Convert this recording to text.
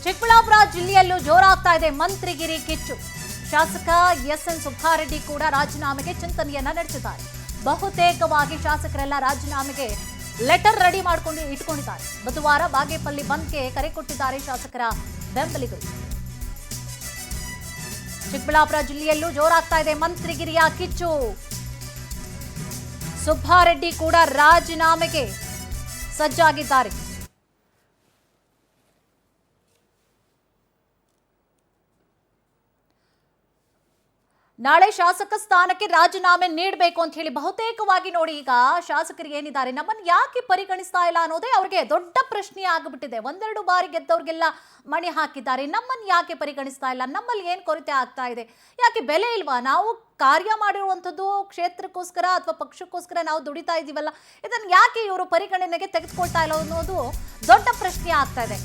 ಚಿಕ್ಕಬಳ್ಳಾಪುರ ಜಿಲ್ಲೆಯಲ್ಲೂ ಜೋರಾಗ್ತಾ ಇದೆ ಮಂತ್ರಿಗಿರಿ ಕಿಚ್ಚು. ಶಾಸಕ ಎಸ್.ಎನ್. ಸುಬ್ಬಾರೆಡ್ಡಿ ಕೂಡ ರಾಜೀನಾಮೆಗೆ ಚಿಂತನೆಯನ್ನ ನಡೆಸಿದ್ದಾರೆ. ಬಹುತೇಕವಾಗಿ ಶಾಸಕರೆಲ್ಲ ರಾಜೀನಾಮೆಗೆ ಲೆಟರ್ ರೆಡಿ ಮಾಡ್ಕೊಂಡು ಇಟ್ಕೊಂಡಿದ್ದಾರೆ. ಬುಧವಾರ ಬಾಗೇಪಲ್ಲಿ ಬಂದ್ಗೆ ಕರೆ ಕೊಟ್ಟಿದ್ದಾರೆ ಶಾಸಕರ ಬೆಂಬಲಿಗರು. ಚಿಕ್ಕಬಳ್ಳಾಪುರ ಜಿಲ್ಲೆಯಲ್ಲೂ ಜೋರಾಗ್ತಾ ಇದೆ ಮಂತ್ರಿಗಿರಿಯ ಕಿಚ್ಚು. ಸುಬ್ಬಾರೆಡ್ಡಿ ಕೂಡ ರಾಜೀನಾಮೆಗೆ ಸಜ್ಜಾಗಿದ್ದಾರೆ. ನಾಳೆ ಶಾಸಕ ಸ್ಥಾನಕ್ಕೆ ರಾಜೀನಾಮೆ ನೀಡಬೇಕು ಅಂತ ಹೇಳಿ ಬಹುತೇಕವಾಗಿ ನೋಡಿ ಈಗ ಶಾಸಕರು ಏನಿದ್ದಾರೆ ನಮ್ಮನ್ನು ಯಾಕೆ ಪರಿಗಣಿಸ್ತಾ ಇಲ್ಲ ಅನ್ನೋದೇ ಅವ್ರಿಗೆ ದೊಡ್ಡ ಪ್ರಶ್ನೆ ಆಗಿಬಿಟ್ಟಿದೆ. ಒಂದೆರಡು ಬಾರಿ ಗೆದ್ದವ್ರಿಗೆಲ್ಲ ಮಣಿ ಹಾಕಿದ್ದಾರೆ. ನಮ್ಮನ್ನು ಯಾಕೆ ಪರಿಗಣಿಸ್ತಾ ಇಲ್ಲ, ನಮ್ಮಲ್ಲಿ ಏನು ಕೊರತೆ ಆಗ್ತಾ ಇದೆ, ಯಾಕೆ ಬೆಲೆ ಇಲ್ವಾ, ನಾವು ಕಾರ್ಯ ಮಾಡಿರುವಂಥದ್ದು ಕ್ಷೇತ್ರಕ್ಕೋಸ್ಕರ ಅಥವಾ ಪಕ್ಷಕ್ಕೋಸ್ಕರ ನಾವು ದುಡಿತಾ ಇದ್ದೀವಲ್ಲ, ಇದನ್ನು ಯಾಕೆ ಇವರು ಪರಿಗಣನೆಗೆ ತೆಗೆದುಕೊಳ್ತಾ ಇಲ್ಲ ಅನ್ನೋದು ದೊಡ್ಡ ಪ್ರಶ್ನೆ ಆಗ್ತಾ ಇದೆ.